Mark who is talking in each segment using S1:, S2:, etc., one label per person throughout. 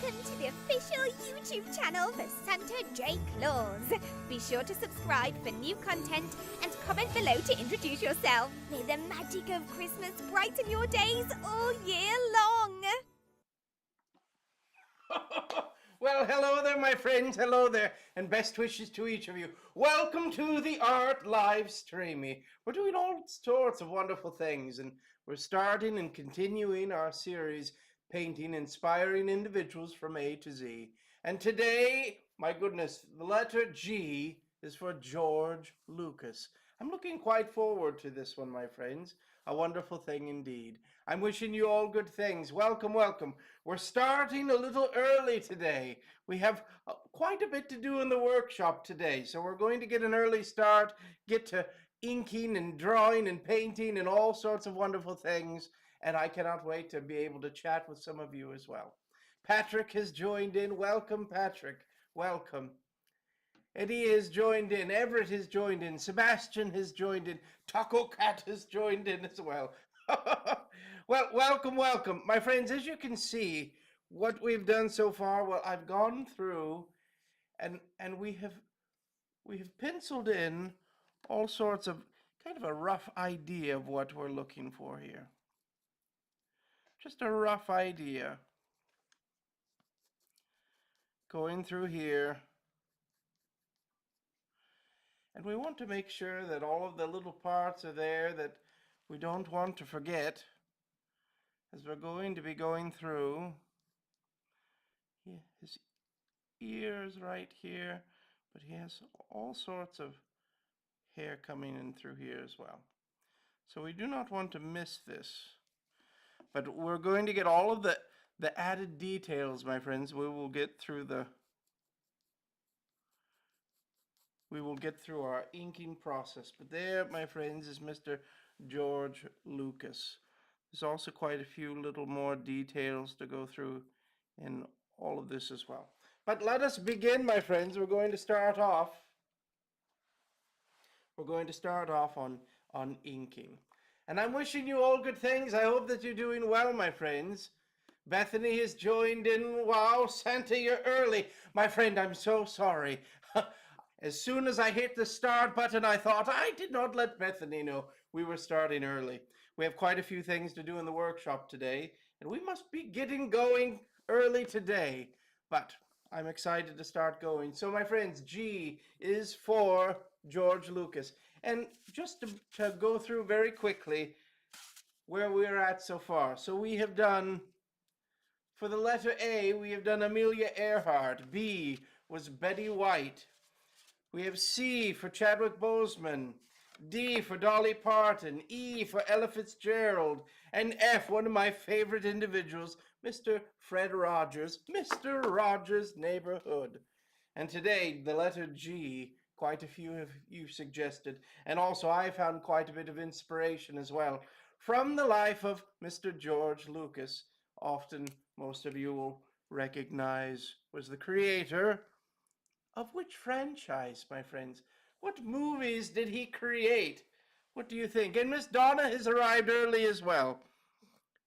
S1: welcome to the official YouTube channel for Santa J Claus. Be sure to subscribe for new content and comment below to introduce yourself. May the magic of Christmas brighten your days all year long.
S2: Well, hello there, my friends. Hello there, and best wishes to each of you. Welcome to the Art Livestreamy. We're doing all sorts of wonderful things, and we're starting and continuing our series, Painting Inspiring Individuals from A to Z. And today, my goodness, the letter G is for George Lucas. I'm looking quite forward to this one, my friends. A wonderful thing indeed. I'm wishing you all good things. Welcome, welcome. We're starting a little early today. We have quite a bit to do in the workshop today, so we're going to get an early start, get to inking and drawing and painting and all sorts of wonderful things, and I cannot wait to be able to chat with some of you as well. Patrick has joined in. Welcome, Patrick. Welcome. Eddie has joined in, Everett has joined in, Sebastian has joined in, Taco Cat has joined in as well. Well, welcome, welcome. My friends, as you can see, what we've done so far, well, I've gone through and we have penciled in all sorts of kind of a rough idea of what we're looking for here. Just a rough idea. Going through here. And we want to make sure that all of the little parts are there that we don't want to forget as we're going to be going through. His ears right here, but he has all sorts of hair coming in through here as well. So we do not want to miss this. But we're going to get all of the added details, my friends. We will get through our inking process. But there, my friends, is Mr. George Lucas. There's also quite a few little more details to go through in all of this as well. But let us begin, my friends. We're going to start off on inking. And I'm wishing you all good things. I hope that you're doing well, my friends. Bethany has joined in. Wow, Santa, you're early. My friend, I'm so sorry. As soon as I hit the start button, I thought I did not let Bethany know we were starting early. We have quite a few things to do in the workshop today, and we must be getting going early today. But I'm excited to start going. So, my friends, G is for George Lucas. And just to go through very quickly where we're at so far. So we have done, for the letter A, we have done Amelia Earhart. B was Betty White. We have C for Chadwick Boseman, D for Dolly Parton, E for Ella Fitzgerald, and F, one of my favorite individuals, Mr. Fred Rogers, Mr. Rogers' Neighborhood. And today, the letter G, quite a few of you suggested, and also I found quite a bit of inspiration as well, from the life of Mr. George Lucas. Often, most of you will recognize was the creator of which franchise, my friends? What movies did he create? What do you think? And Miss Donna has arrived early as well.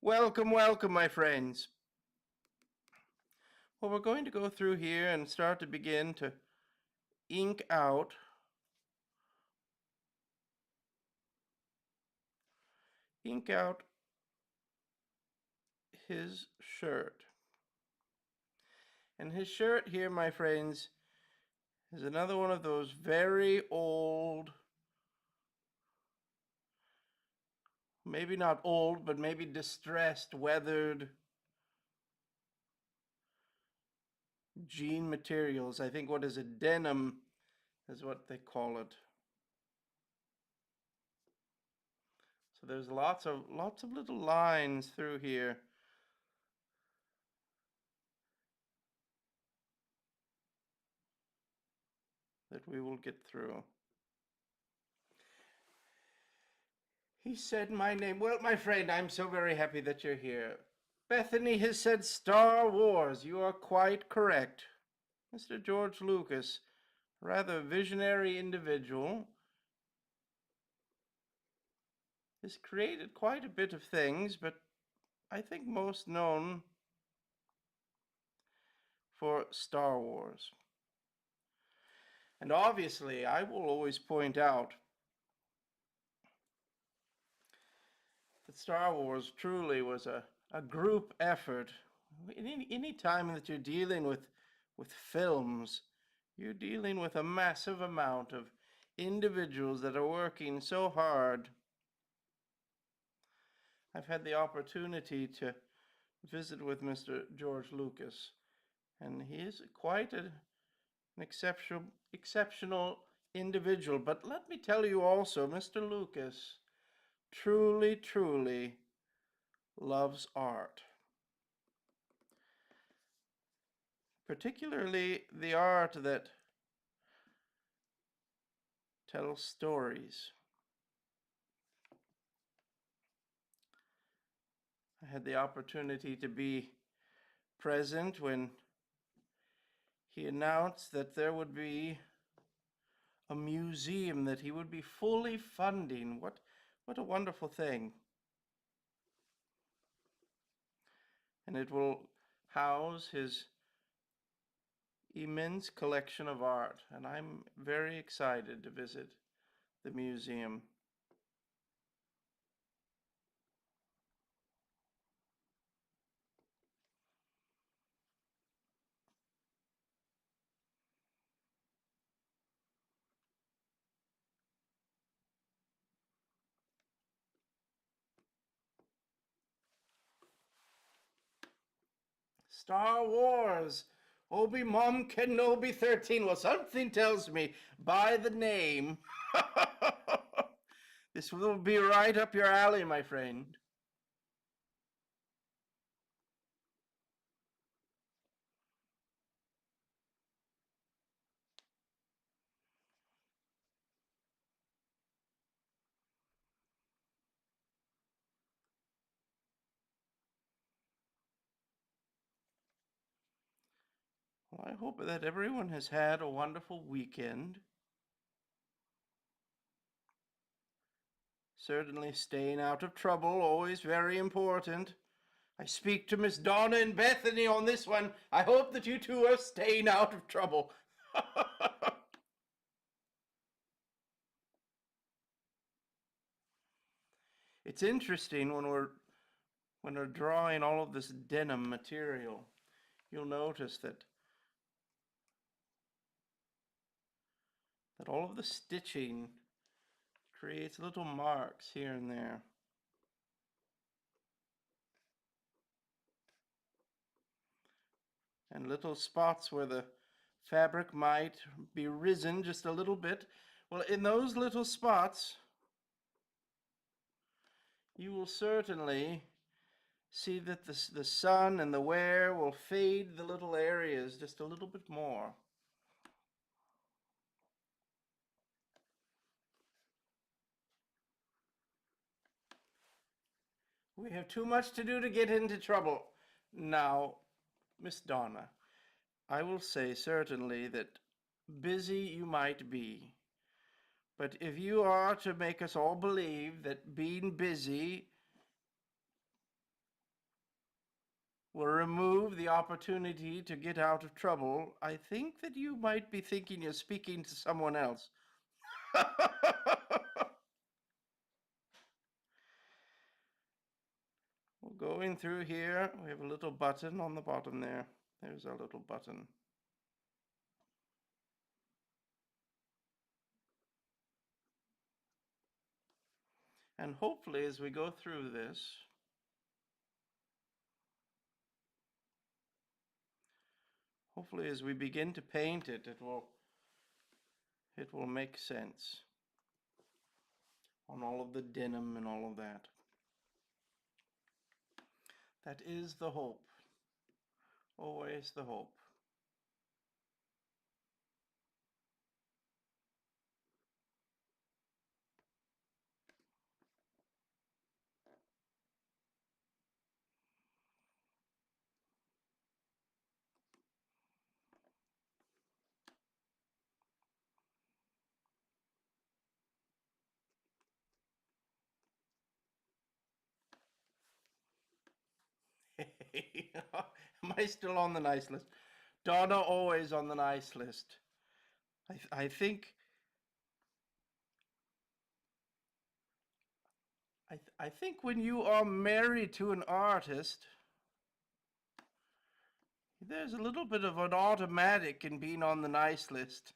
S2: Welcome, welcome, my friends. Well, we're going to go through here and start to begin to ink out his shirt. And his shirt here, my friends, is another one of those very old, maybe not old, but maybe distressed, weathered jean materials. I think, what is it? Denim is what they call it. So there's lots of little lines through here. That we will get through. He said my name. Well, my friend, I'm so very happy that you're here. Bethany has said Star Wars. You are quite correct. Mr. George Lucas, rather visionary individual, has created quite a bit of things, but I think most known for Star Wars. And obviously, I will always point out that Star Wars truly was a group effort. Any time that you're dealing with films, you're dealing with a massive amount of individuals that are working so hard. I've had the opportunity to visit with Mr. George Lucas, and he is quite an exceptional individual. But let me tell you also, Mr. Lucas truly loves art, particularly the art that tells stories. I had the opportunity to be present when he announced that there would be a museum that he would be fully funding. What a wonderful thing. And it will house his immense collection of art, and I'm very excited to visit the museum. Star Wars, Obi-Wan Kenobi 13. Well, something tells me by the name this will be right up your alley, my friend. Well, I hope that everyone has had a wonderful weekend. Certainly staying out of trouble, always very important. I speak to Miss Donna and Bethany on this one. I hope that you two are staying out of trouble. It's interesting when we're drawing all of this denim material. You'll notice that all of the stitching creates little marks here and there. And little spots where the fabric might be risen just a little bit. Well, in those little spots, you will certainly see that the sun and the wear will fade the little areas just a little bit more. We have too much to do to get into trouble. Now, Miss Donna, I will say certainly that busy you might be, but if you are to make us all believe that being busy will remove the opportunity to get out of trouble, I think that you might be thinking you're speaking to someone else. We'll go in through here. We have a little button on the bottom there. There's our little button. And hopefully as we go through this, hopefully as we begin to paint it, it will make sense on all of the denim and all of that. That is the hope. Always the hope. Am I still on the nice list? Donna always on the nice list. I think I think when you are married to an artist, there's a little bit of an automatic in being on the nice list.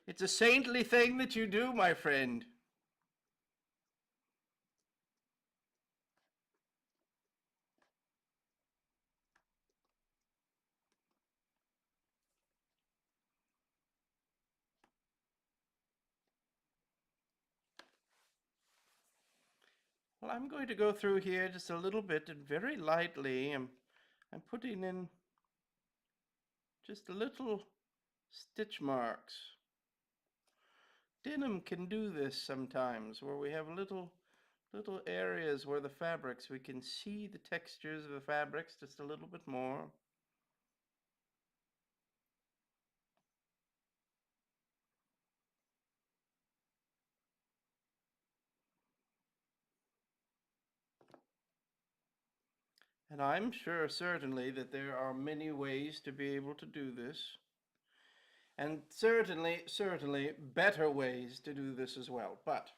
S2: It's a saintly thing that you do, my friend. Well, I'm going to go through here just a little bit and very lightly. I'm putting in just a little stitch marks. Denim can do this sometimes, where we have little areas where the fabrics, we can see the textures of the fabrics just a little bit more. And I'm sure, certainly, that there are many ways to be able to do this. And certainly, better ways to do this as well. But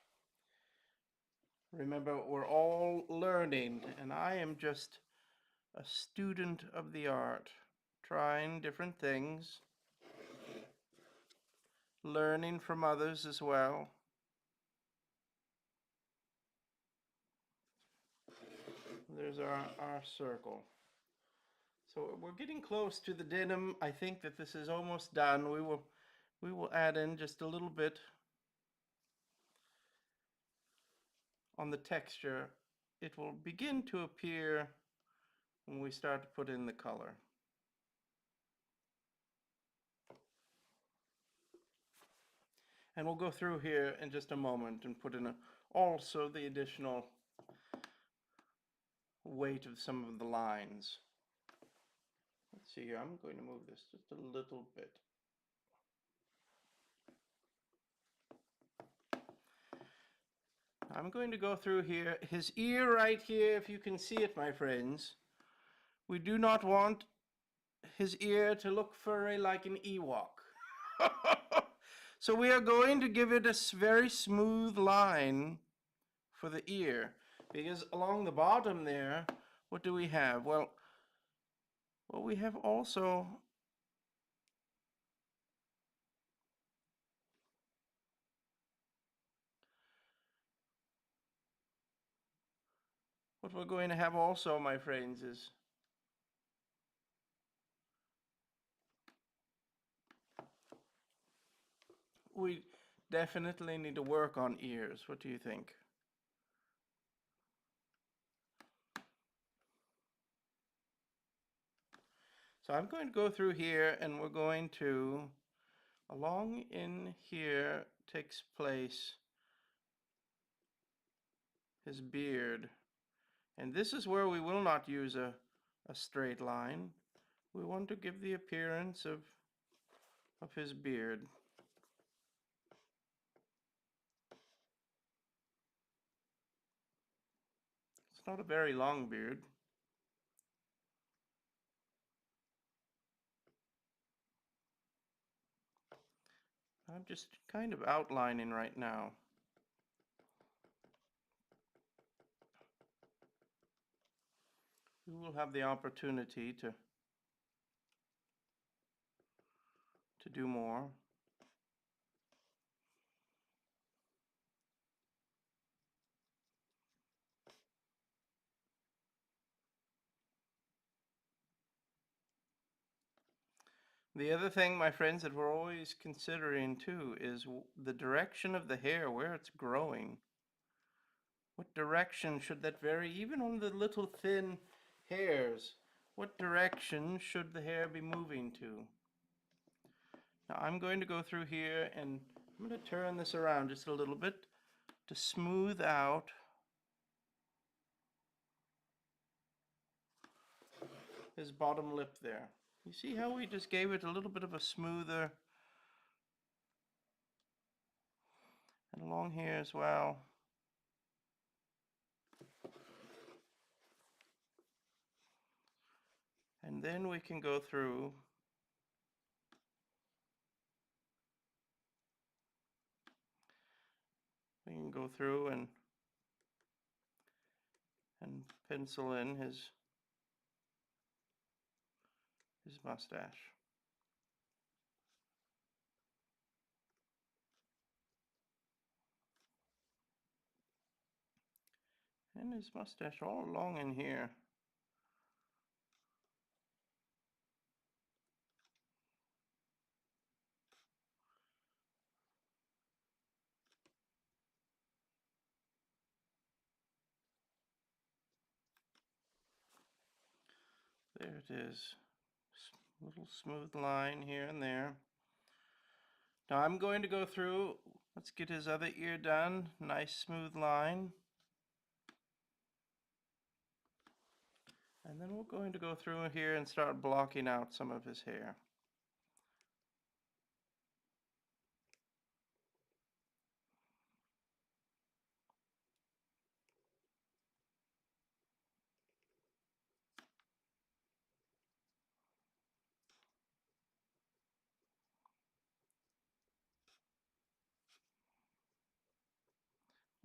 S2: remember, we're all learning, and I am just a student of the art, trying different things, learning from others as well. There's our circle. So we're getting close to the denim. I think that this is almost done. We will add in just a little bit on the texture. It will begin to appear when we start to put in the color. And we'll go through here in just a moment and put in also the additional weight of some of the lines. Let's see here, I'm going to move this just a little bit. I'm going to go through here. His ear right here, if you can see it, my friends. We do not want his ear to look furry like an Ewok. So we are going to give it a very smooth line for the ear, because along the bottom there, what do we have? Well, we have also what we're going to have also, my friends, is we definitely need to work on ears. What do you think? So I'm going to go through here, and we're going to, along in here takes place his beard. And this is where we will not use a straight line. We want to give the appearance of his beard. It's not a very long beard. I'm just kind of outlining right now. We will have the opportunity to do more. The other thing, my friends, that we're always considering too is the direction of the hair, where it's growing. What direction should that vary, even on the little thin hairs? What direction should the hair be moving to? Now I'm going to go through here and I'm going to turn this around just a little bit to smooth out his bottom lip there. You see how we just gave it a little bit of a smoother, and along here as well. And then we can go through and pencil in his mustache. And his mustache all along in here. There it is. Little smooth line here and there. Now I'm going to go through, let's get his other ear done. Nice smooth line. And then we're going to go through here and start blocking out some of his hair.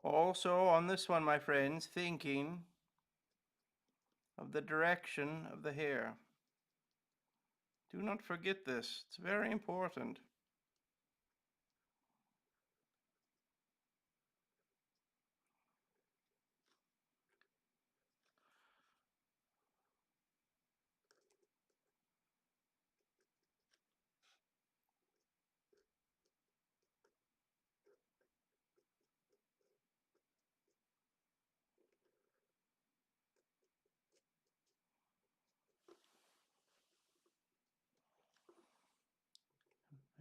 S2: Also on this one, my friends, thinking of the direction of the hair. Do not forget this, it's very important.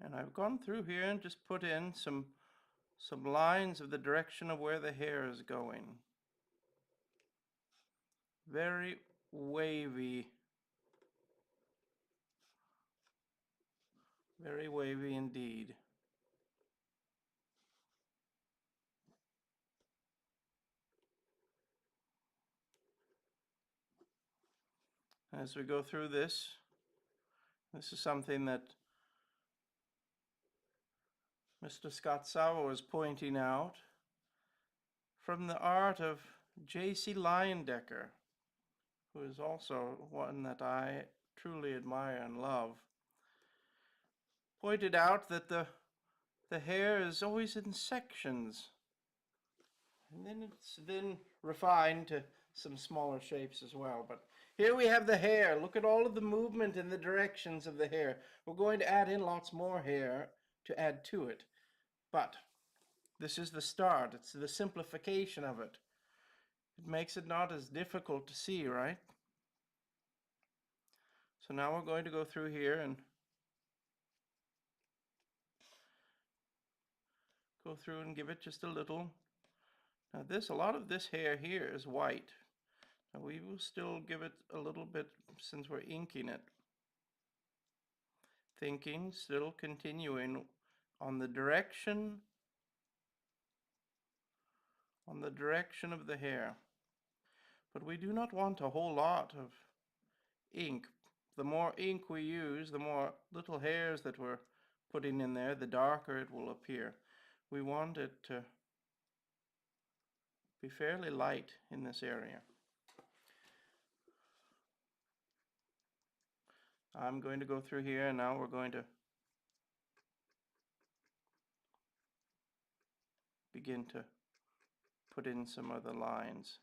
S2: And I've gone through here and just put in some lines of the direction of where the hair is going. Very wavy. Very wavy indeed. As we go through this is something that Mr. Scott Sauer was pointing out from the art of J.C. Leyendecker, who is also one that I truly admire and love. Pointed out that the hair is always in sections, and then it's refined to some smaller shapes as well. But here we have the hair. Look at all of the movement in the directions of the hair. We're going to add in lots more hair to add to it, but this is the start. It's the simplification of it. It makes it not as difficult to see, right? So now we're going to go through here and go through and give it just a little. Now a lot of this hair here is white. Now we will still give it a little bit since we're inking it. Thinking, still continuing on the direction of the hair. But we do not want a whole lot of ink. The more ink we use, the more little hairs that we're putting in there, the darker it will appear. We want it to be fairly light in this area. I'm going to go through here, and now we're going to begin to put in some other lines.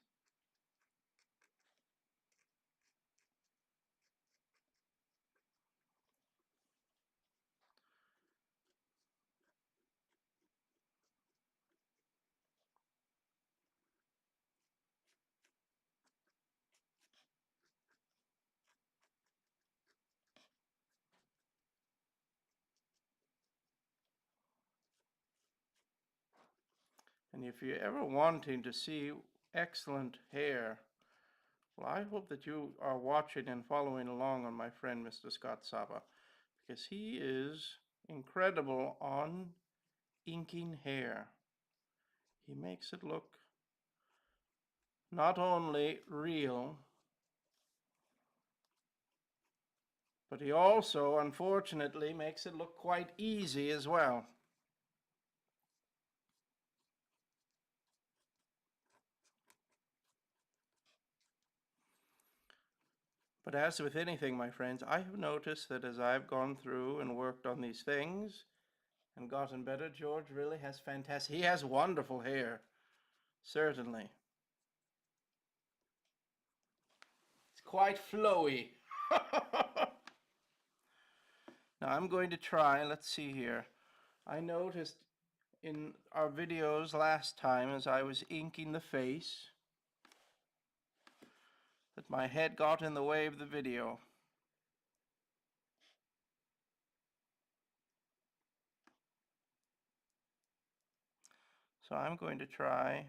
S2: And if you're ever wanting to see excellent hair, well, I hope that you are watching and following along on my friend Mr. Scott Saba, because he is incredible on inking hair. he makes it look not only real, but he also, unfortunately, makes it look quite easy as well. But as with anything, my friends, I have noticed that as I've gone through and worked on these things and gotten better, George really has fantastic, he has wonderful hair, certainly. It's quite flowy. Now I'm going to try, let's see here. I noticed in our videos last time as I was inking the face that my head got in the way of the video. So I'm going to try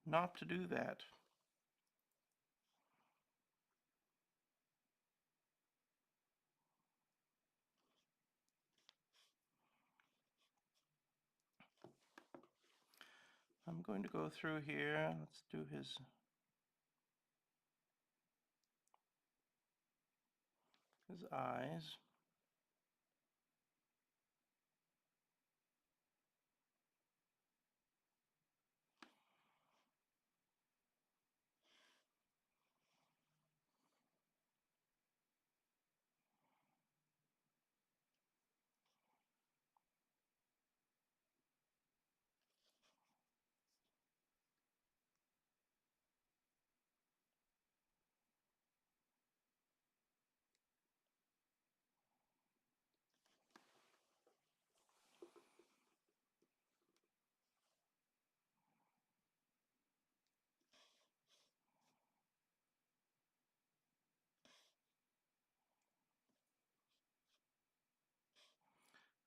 S2: not to do that. I'm going to go through here. Let's do his eyes.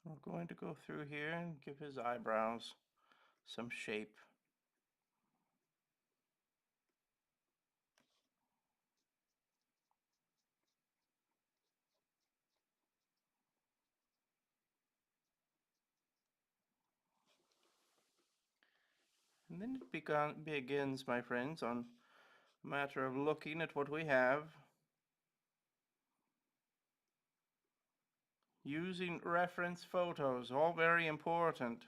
S2: We're going to go through here and give his eyebrows some shape. And then it begins, my friends, on a matter of looking at what we have, using reference photos, all very important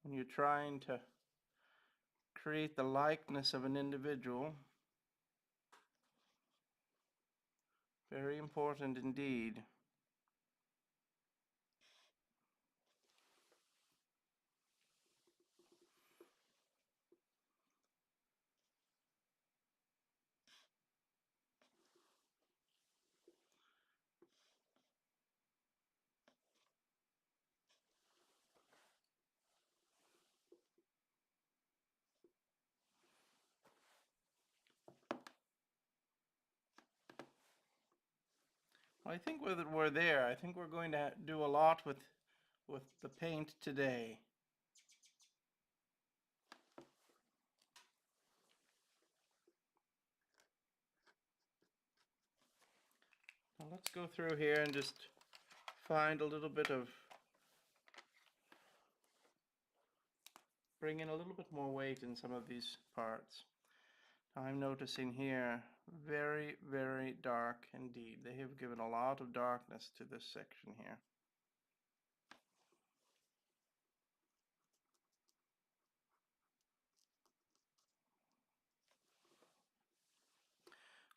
S2: when you're trying to create the likeness of an individual. Very important indeed. I think we're there. I think we're going to do a lot with the paint today. Now let's go through here and just find a little bit of, bring in a little bit more weight in some of these parts. I'm noticing here very, very dark indeed. They have given a lot of darkness to this section here.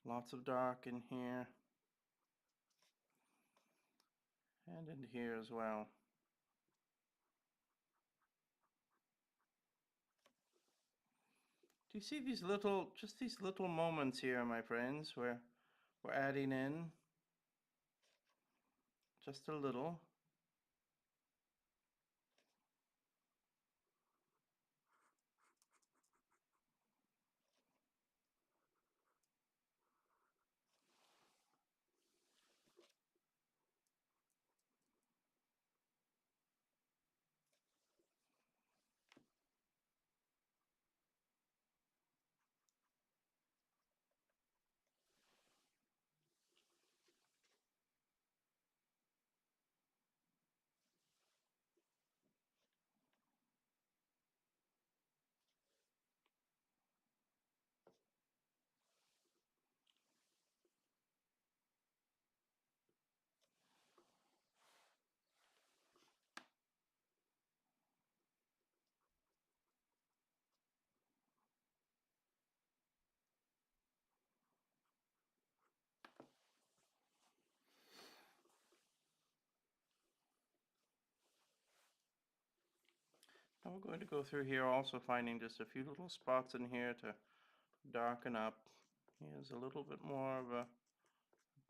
S2: Lots of dark in here and in here as well. Do you see these little, just these little moments here, my friends, where we're adding in just a little. And we're going to go through here also finding just a few little spots in here to darken up. Here's a little bit more of a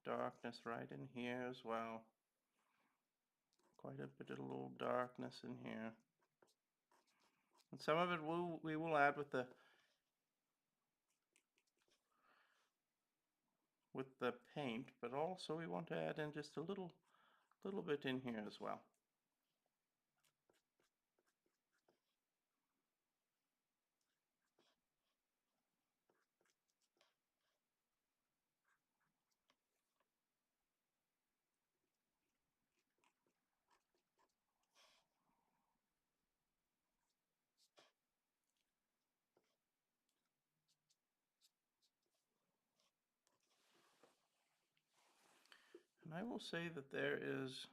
S2: darkness right in here as well. Quite a bit of little darkness in here. And some of it we will add with the paint, but also we want to add in just a little bit in here as well. And I will say that there is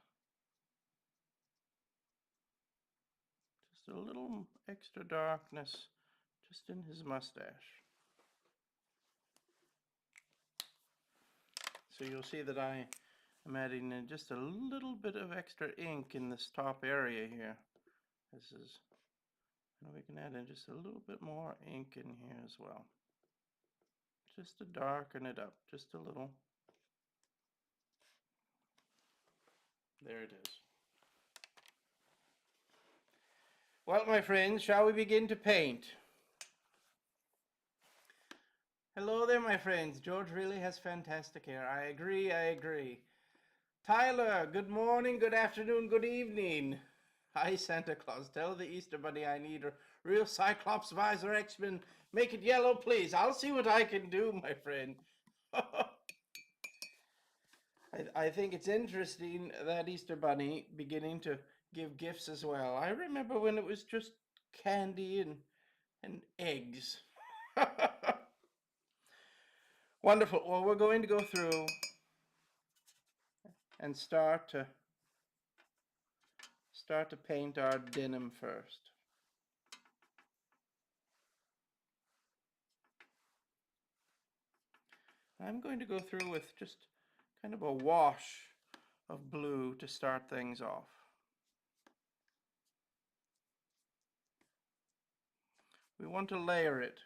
S2: just a little extra darkness just in his mustache. So you'll see that I am adding in just a little bit of extra ink in this top area here. This is, and we can add in just a little bit more ink in here as well. Just to darken it up, just a little. There it is. Well, my friends, shall we begin to paint? Hello there, my friends. George really has fantastic hair. I agree, I agree. Tyler, good morning, good afternoon, good evening. Hi, Santa Claus. Tell the Easter Bunny I need a real Cyclops visor X-Men. Make it yellow, please. I'll see what I can do, my friend. I think it's interesting that Easter Bunny beginning to give gifts as well. I remember when it was just candy and eggs. Wonderful. Well, we're going to go through and start to paint our denim first. I'm going to go through with just kind of a wash of blue to start things off. We want to layer it.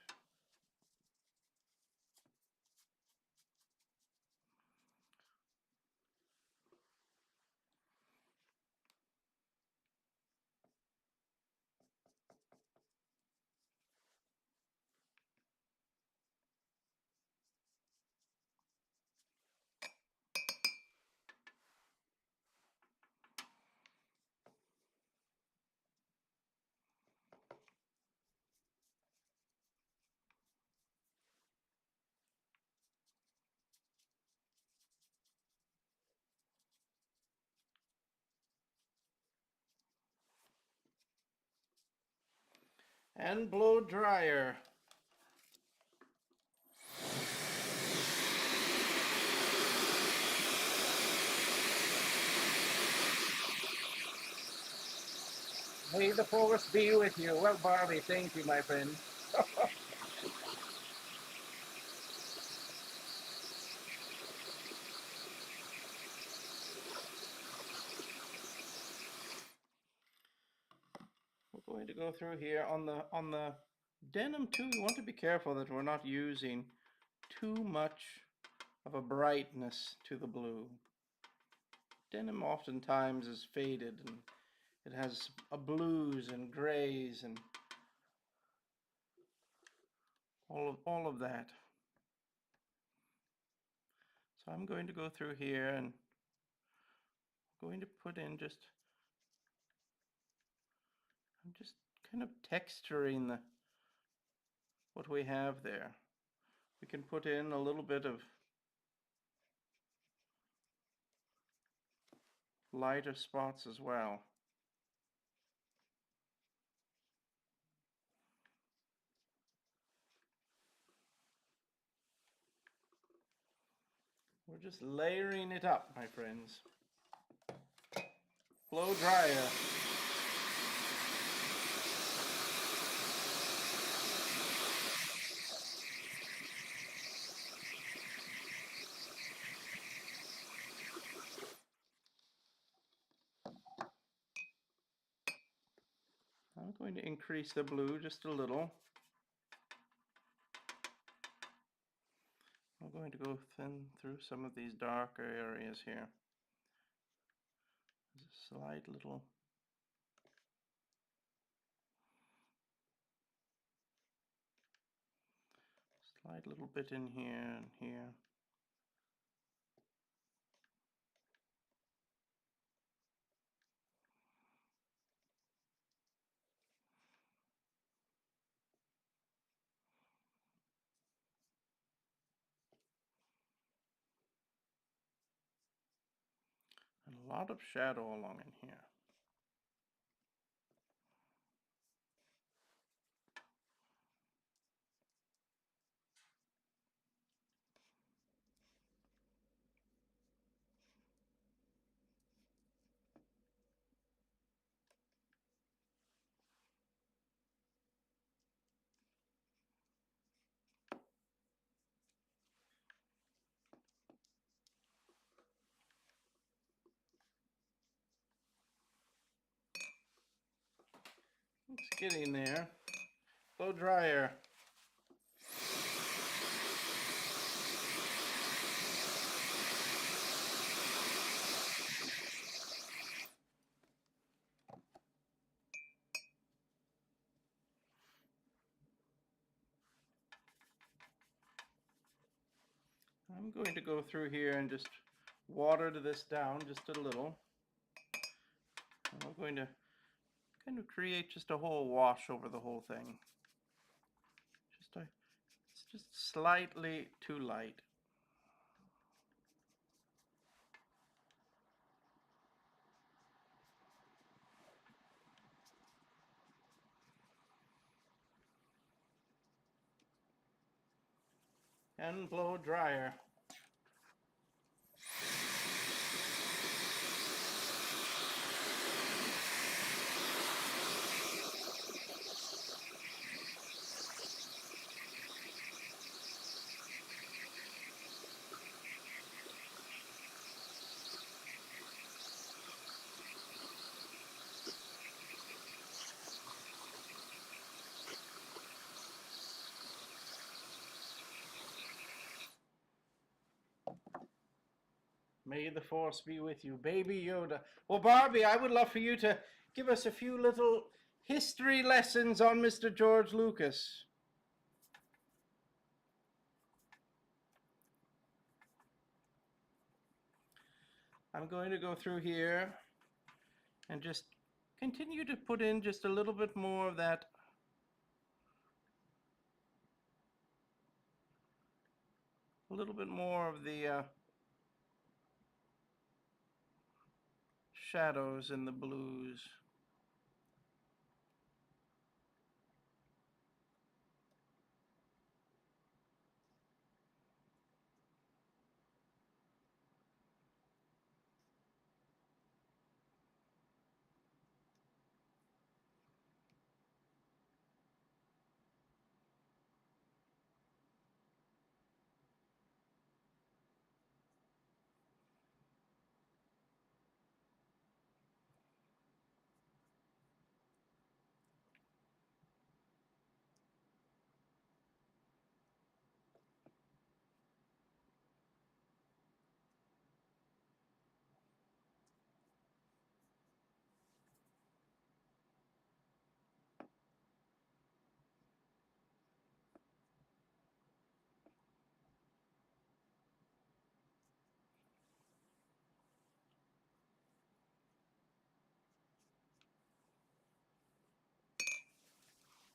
S2: And blow dryer. May the force be with you. Well, Barbie, thank you, my friend. We're going to go through here on the denim too. We want to be careful that we're not using too much of a brightness to the blue. Denim oftentimes is faded and it has a blues and grays and all of that. So I'm going to go through here and going to put in I'm just kind of texturing what we have there. We can put in a little bit of lighter spots as well. We're just layering it up, my friends. Blow dryer. I'm going to increase the blue just a little. I'm going to go thin through some of these darker areas here. There's a slight little bit in here and here. And a lot of shadow along in here. It's getting there. Blow dryer. I'm going to go through here and just water this down just a little. And I'm going to kind of create just a whole wash over the whole thing. It's just slightly too light. And blow dryer. May the force be with you, Baby Yoda. Well, Barbie, I would love for you to give us a few little history lessons on Mr. George Lucas. I'm going to go through here and just continue to put in just a little bit more of that the shadows and the blues.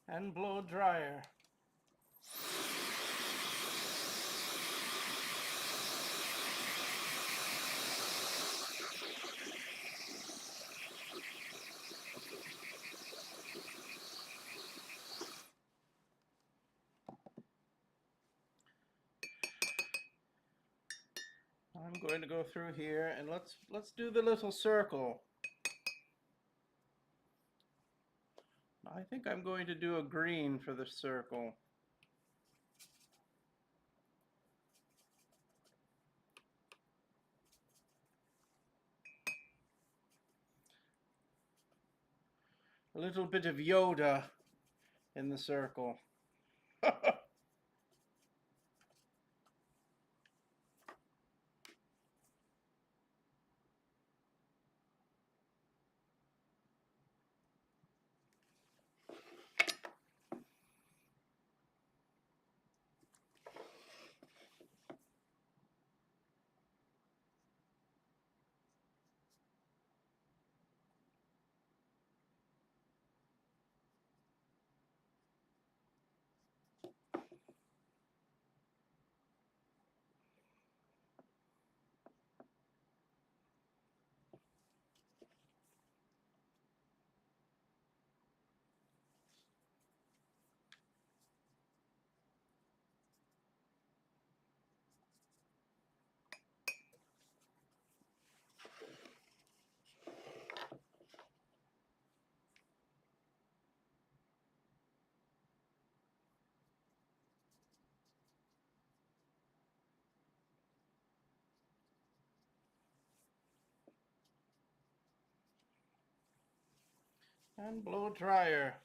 S2: And blow dryer. I'm going to go through here and let's do the little circle. I think I'm going to do a green for the circle. a little bit of Yoda in the circle. And blow dryer.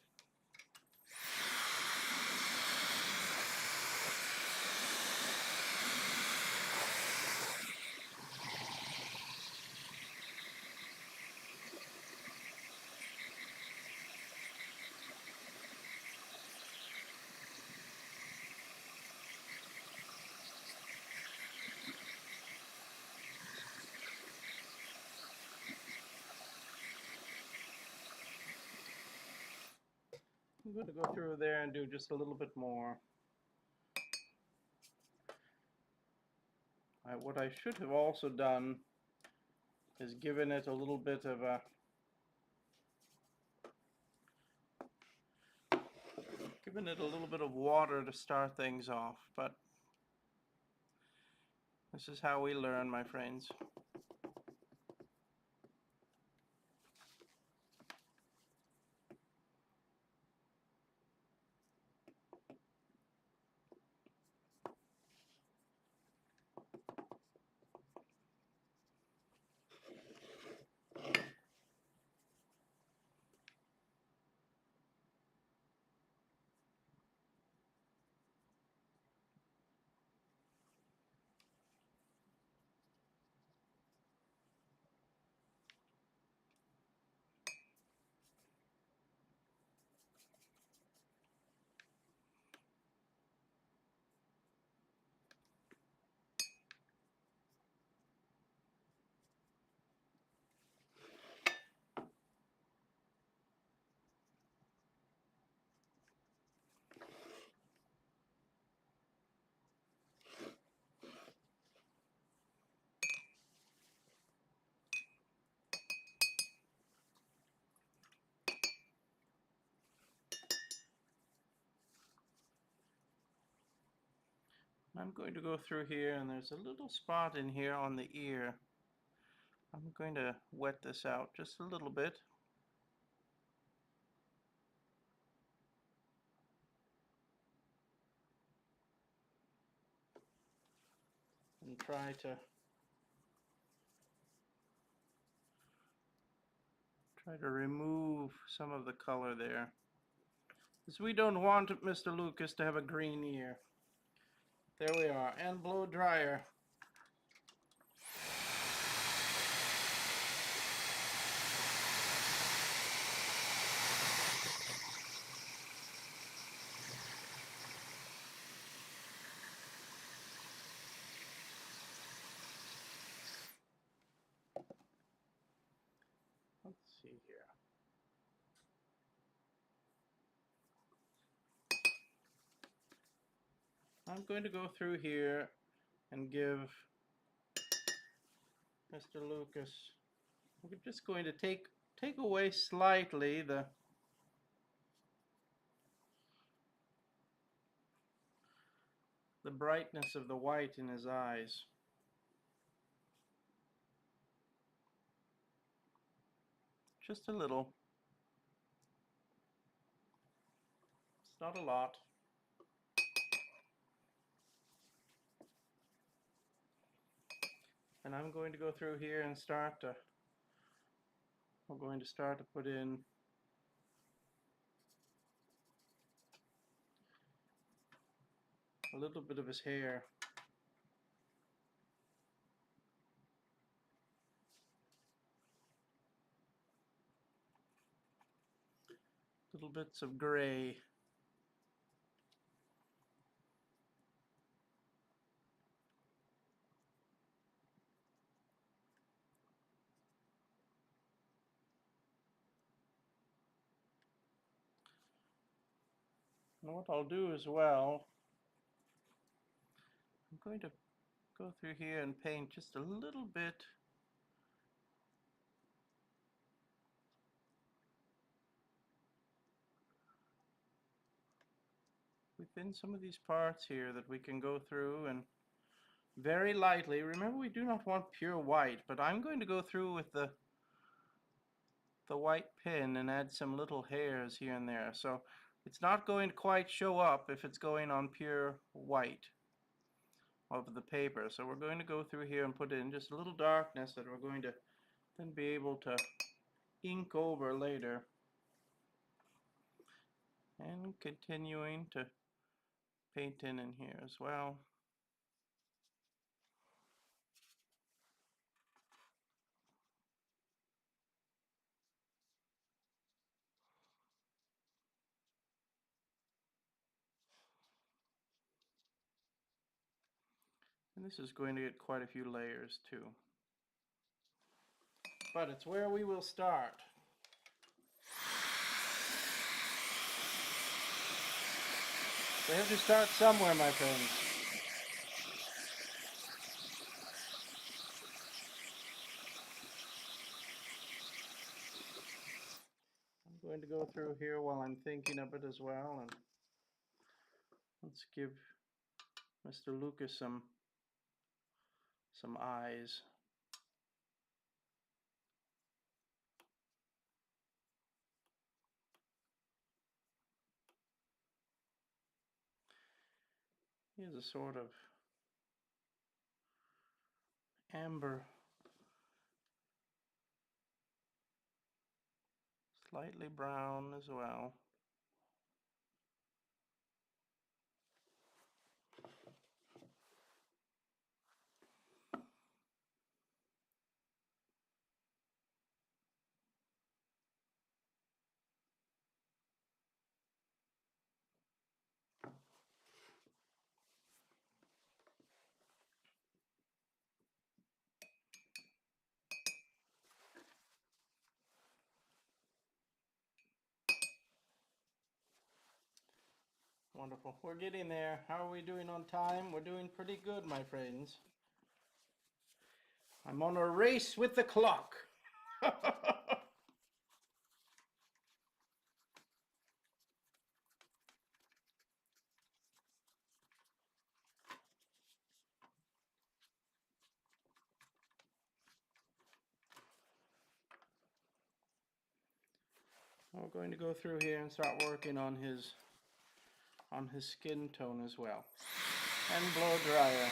S2: I'm going to go through there and do just a little bit more. What I should have also done is given it a little bit of water to start things off, but this is how we learn, my friends. I'm going to go through here, and there's a little spot in here on the ear. I'm going to wet this out just a little bit. And try to remove some of the color there. Because we don't want Mr. Lucas to have a green ear. There we are, and blow dryer. Let's see here. I'm going to go through here and give Mr. Lucas, we're just going to take away slightly the brightness of the white in his eyes. Just a little. It's not a lot. And I'm going to go through here and we're going to start to put in a little bit of his hair. Little bits of gray. And what I'll do as well, I'm going to go through here and paint just a little bit within some of these parts here that we can go through and very lightly. Remember, we do not want pure white, but I'm going to go through with the white pen and add some little hairs here and there. So it's not going to quite show up if it's going on pure white of the paper. So we're going to go through here and put in just a little darkness that we're going to then be able to ink over later. And continuing to paint in here as well. And this is going to get quite a few layers too. But it's where we will start. We have to start somewhere, my friends. I'm going to go through here while I'm thinking of it as well, and let's give Mr. Lucas some eyes. He has a sort of amber, slightly brown as well. Wonderful. We're getting there. How are we doing on time? We're doing pretty good, my friends. I'm on a race with the clock. We're going to go through here and start working on his skin tone as well. And blow dryer.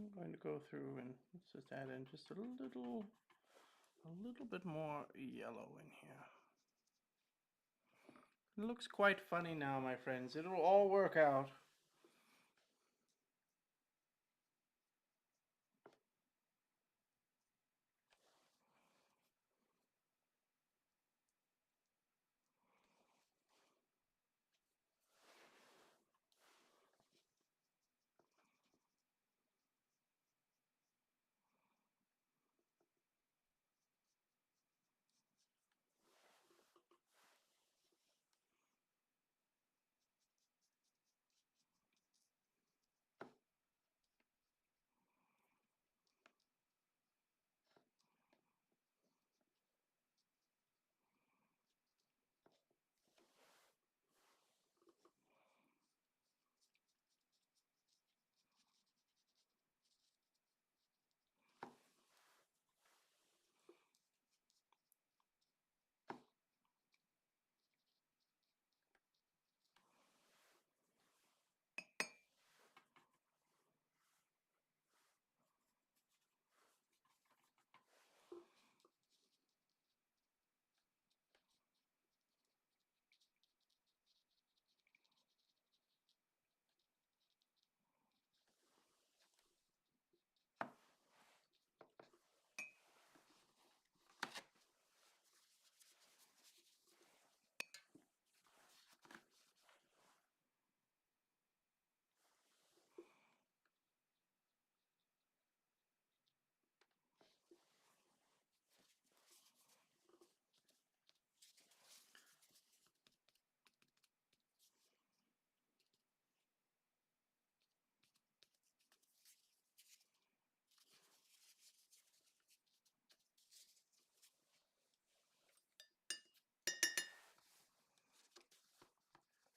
S2: I'm going to go through and let's just add in just a little bit more yellow in here. It looks quite funny now, my friends. It'll all work out.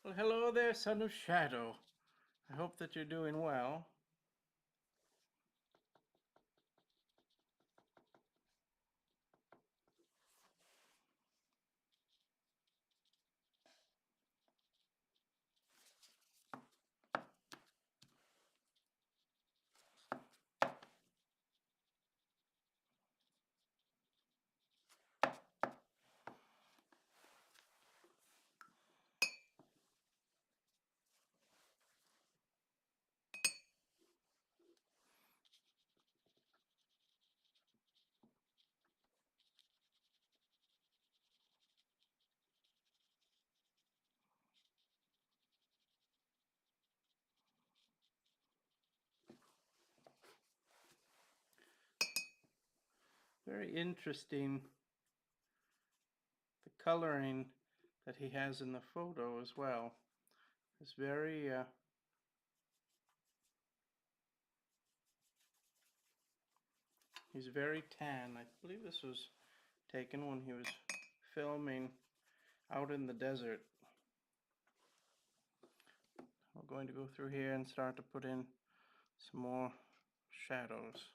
S2: Well, hello there, son of shadow. I hope that you're doing well. Very interesting, the coloring that he has in the photo as well. It's very he's very tan. I believe this was taken when he was filming out in the desert. We're going to go through here and start to put in some more shadows.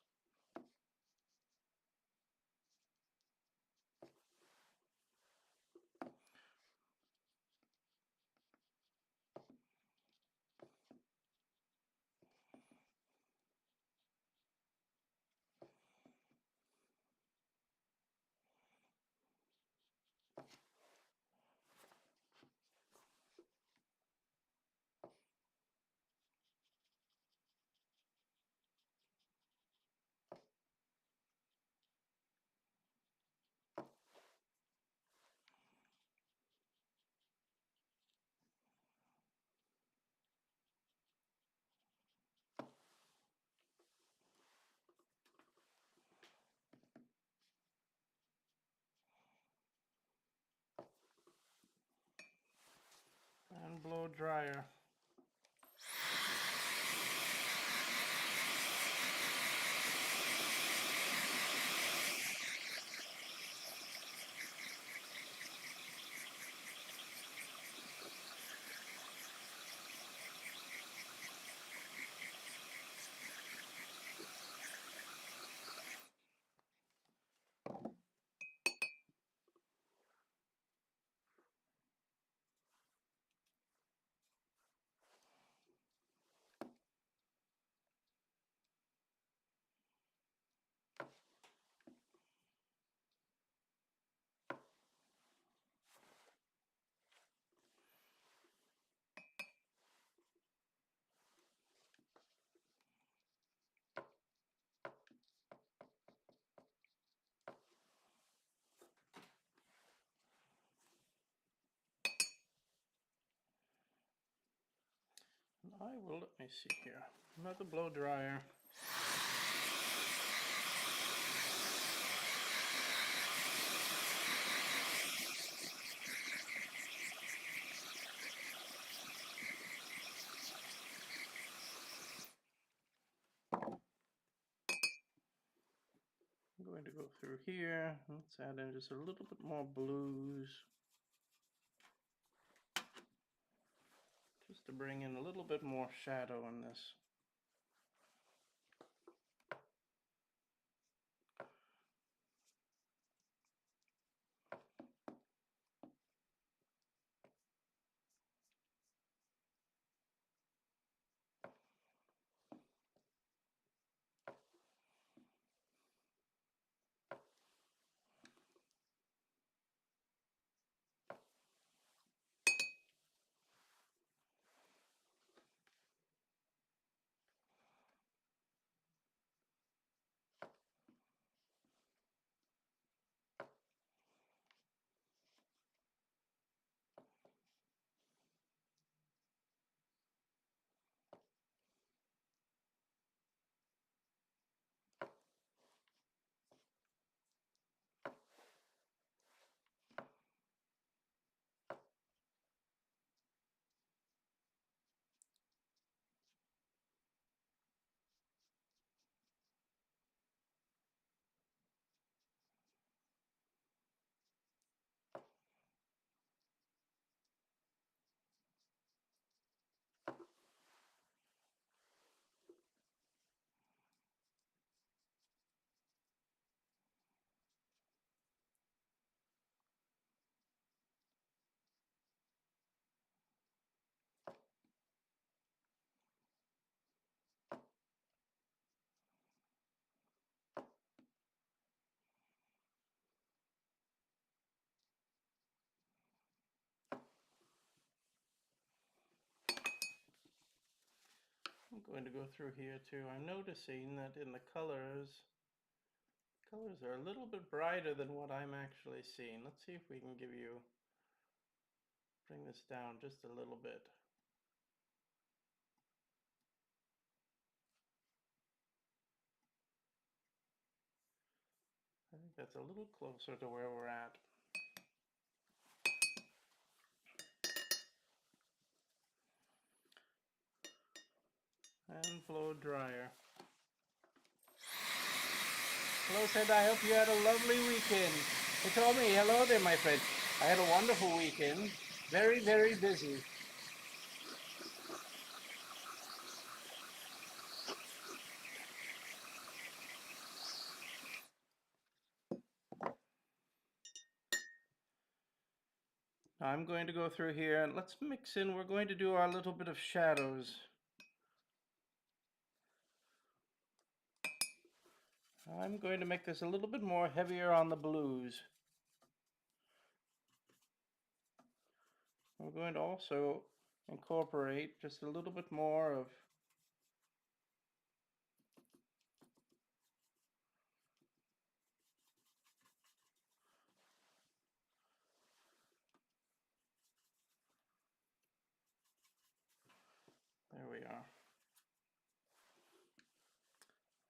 S2: And blow dryer. I will, let me see here, another blow dryer. I'm going to go through here. Let's add in just a little bit more blues, just to bring in a little bit more shadow in this. I'm going to go through here too. I'm noticing that in the colors are a little bit brighter than what I'm actually seeing. Let's see if we can bring this down just a little bit. I think that's a little closer to where we're at. And blow dryer. Hello, Santa. I hope you had a lovely weekend. He told me, hello there, my friend. I had a wonderful weekend. Very, very busy. Now I'm going to go through here and let's mix in. We're going to do our little bit of shadows. I'm going to make this a little bit more heavier on the blues. We're going to also incorporate just a little bit more of there we are.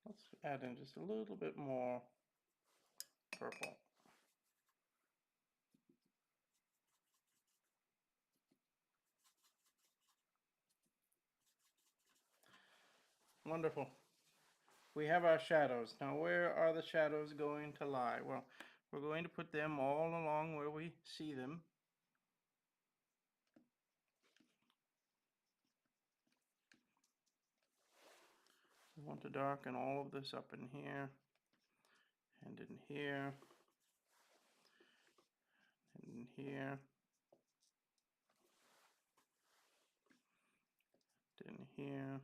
S2: Let's add in just a little bit more purple. Wonderful. We have our shadows. Now where are the shadows going to lie? Well, we're going to put them all along where we see them. We want to darken all of this up in here and in here and in here and in here.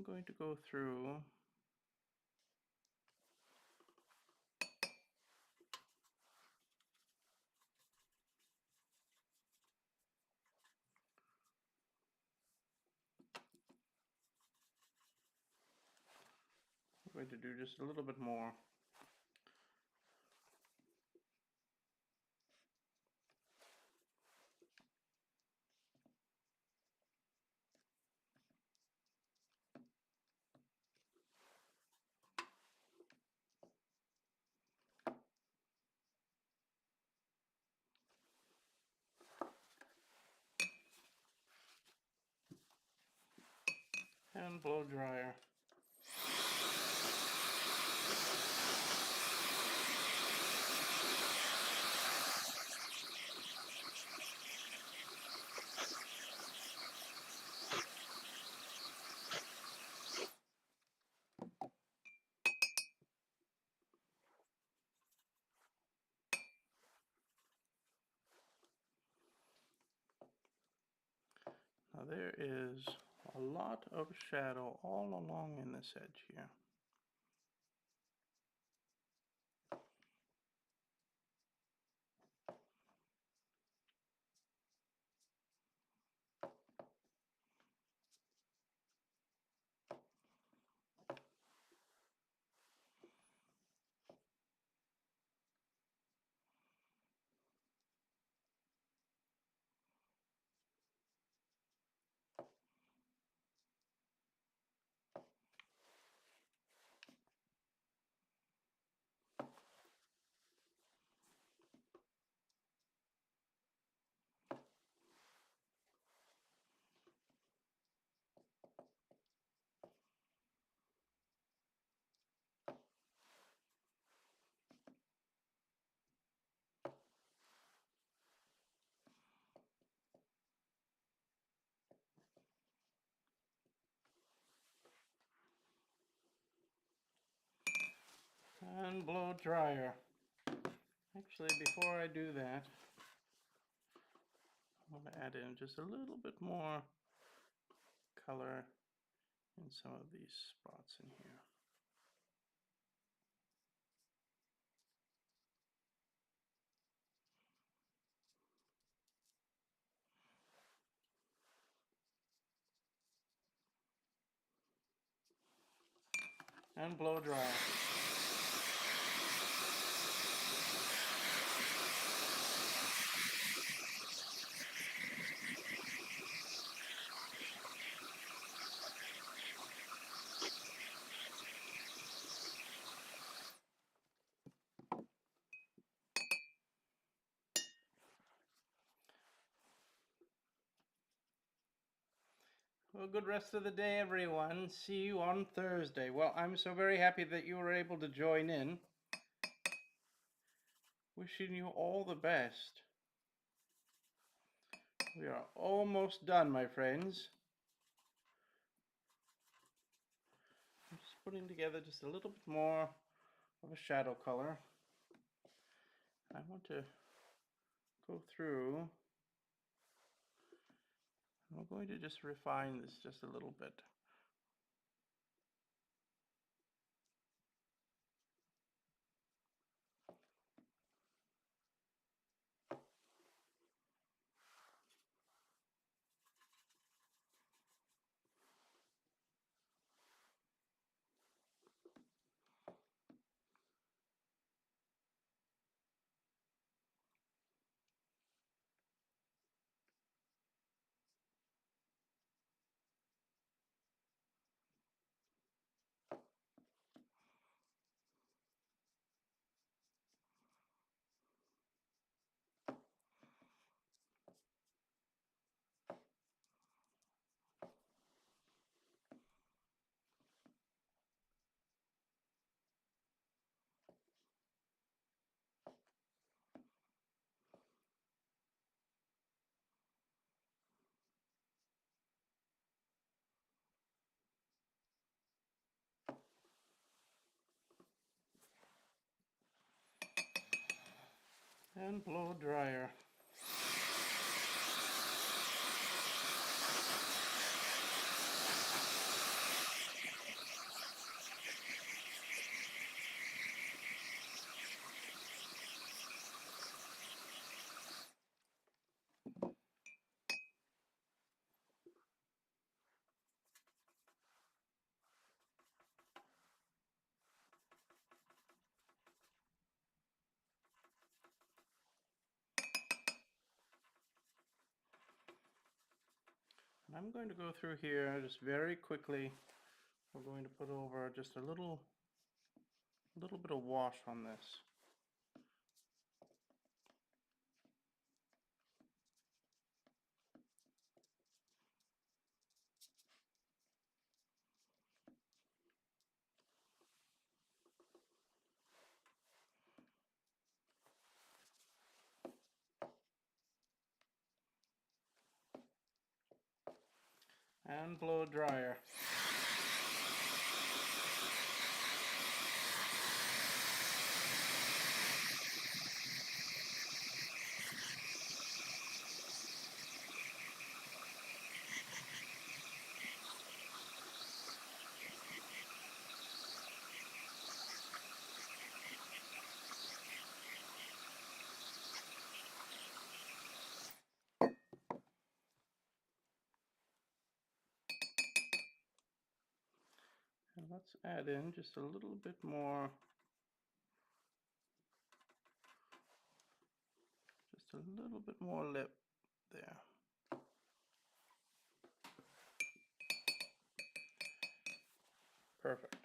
S2: I'm going to go through I'm going to do just a little bit more. And blow dryer. Now there is a lot of shadow all along in this edge here. And blow dryer. Actually, before I do that, I want to add in just a little bit more color in some of these spots in here. And blow dryer. Well, good rest of the day, everyone. See you on Thursday. Well, I'm so very happy that you were able to join in. Wishing you all the best. We are almost done, my friends. I'm just putting together just a little bit more of a shadow color. I want to go through. I'm going to just refine this just a little bit. And blow dryer. I'm going to go through here just very quickly. We're going to put over just a little bit of wash on this. And blow dryer. And let's add in just a little bit more, lip there. Perfect.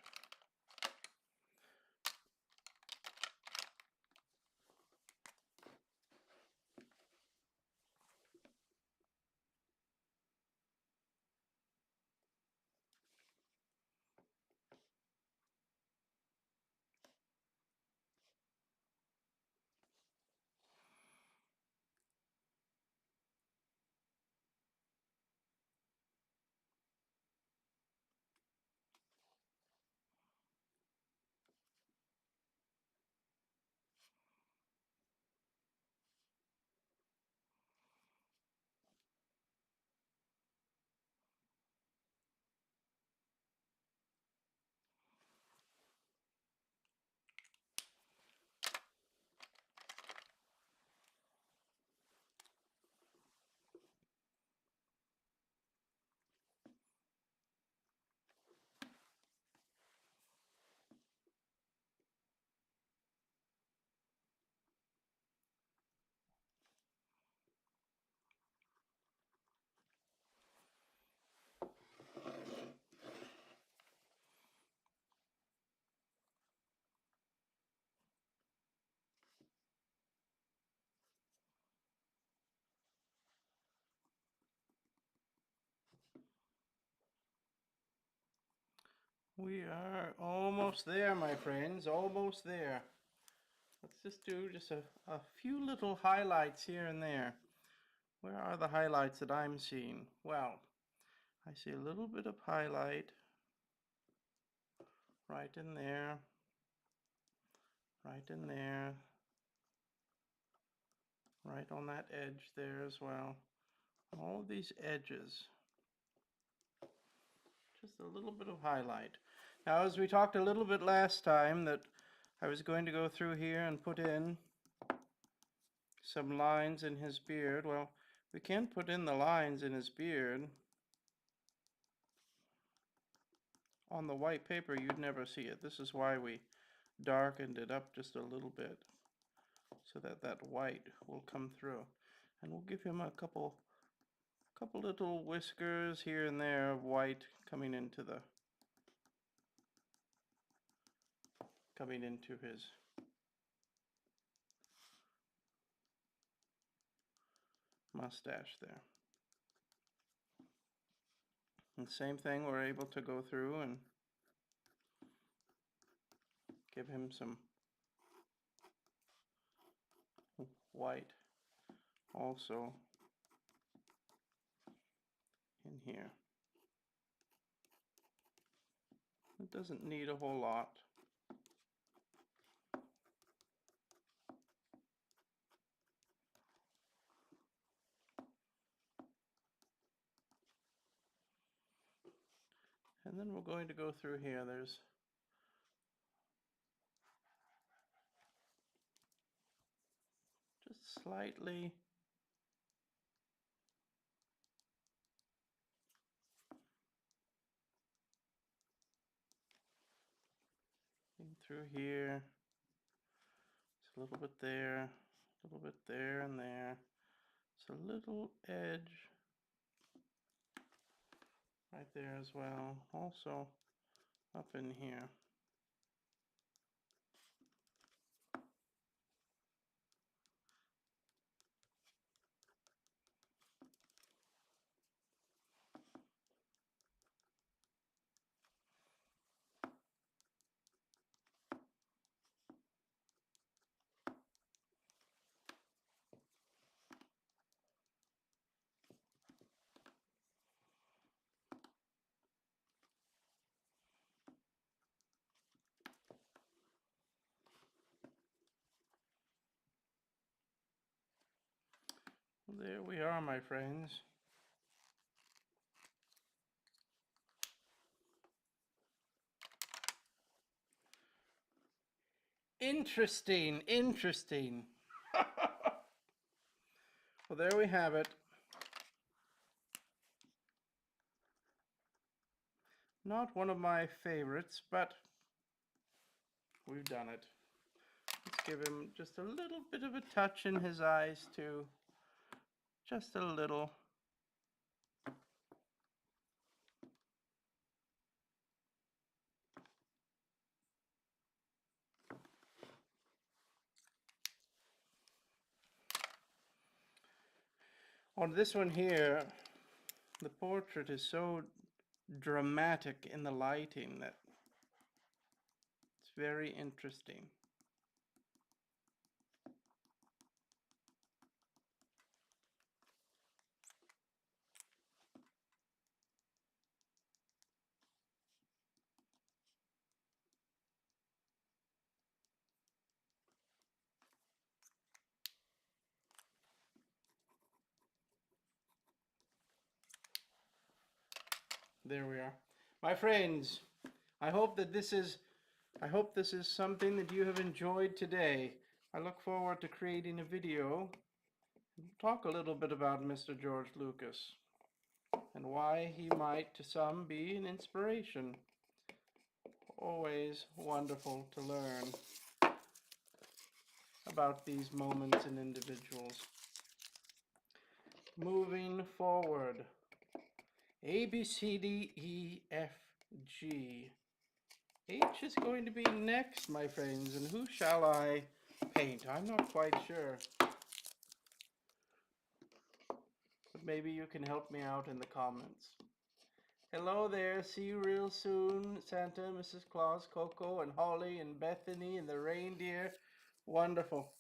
S2: We are almost there, my friends, almost there. Let's just do a few little highlights here and there. Where are the highlights that I'm seeing? Well, I see a little bit of highlight right in there, right in there, right on that edge there as well. All of these edges, just a little bit of highlight. Now, as we talked a little bit last time, that I was going to go through here and put in some lines in his beard. Well, we can put in the lines in his beard. On the white paper, you'd never see it. This is why we darkened it up just a little bit, so that that white will come through. And we'll give him a couple little whiskers here and there of white coming into his mustache there. And same thing, we're able to go through and give him some white also in here. It doesn't need a whole lot. And then we're going to go through here. There's just slightly through here. It's a little bit there, a little bit there and there. It's a little edge there as well. Also up in here. There we are, my friends. Interesting, interesting. Well, there we have it. Not one of my favorites, but we've done it. Let's give him just a little bit of a touch in his eyes too. Just a little. On this one here, the portrait is so dramatic in the lighting that it's very interesting. There we are. My friends, I hope this is something that you have enjoyed today. I look forward to creating a video and talk a little bit about Mr. George Lucas and why he might to some be an inspiration. Always wonderful to learn about these moments and individuals. Moving forward. A, B, C, D, E, F, G. H is going to be next, my friends, and who shall I paint? I'm not quite sure. But maybe you can help me out in the comments. Hello there, see you real soon, Santa, Mrs. Claus, Coco, and Holly, and Bethany, and the reindeer. Wonderful.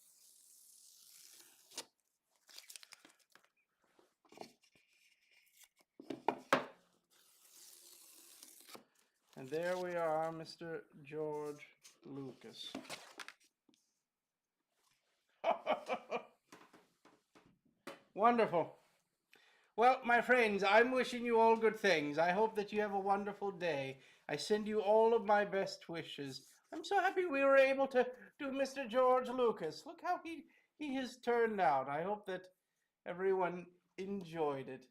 S2: And there we are, Mr. George Lucas. Wonderful. Well, my friends, I'm wishing you all good things. I hope that you have a wonderful day. I send you all of my best wishes. I'm so happy we were able to do Mr. George Lucas. Look how he has turned out. I hope that everyone enjoyed it.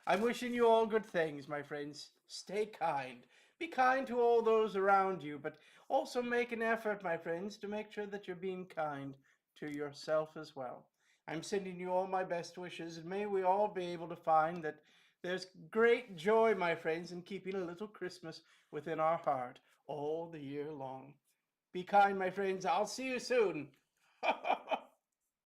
S2: I'm wishing you all good things, my friends. Stay kind. Be kind to all those around you, but also make an effort, my friends, to make sure that you're being kind to yourself as well. I'm sending you all my best wishes, and may we all be able to find that there's great joy, my friends, in keeping a little Christmas within our heart all the year long. Be kind, my friends. I'll see you soon.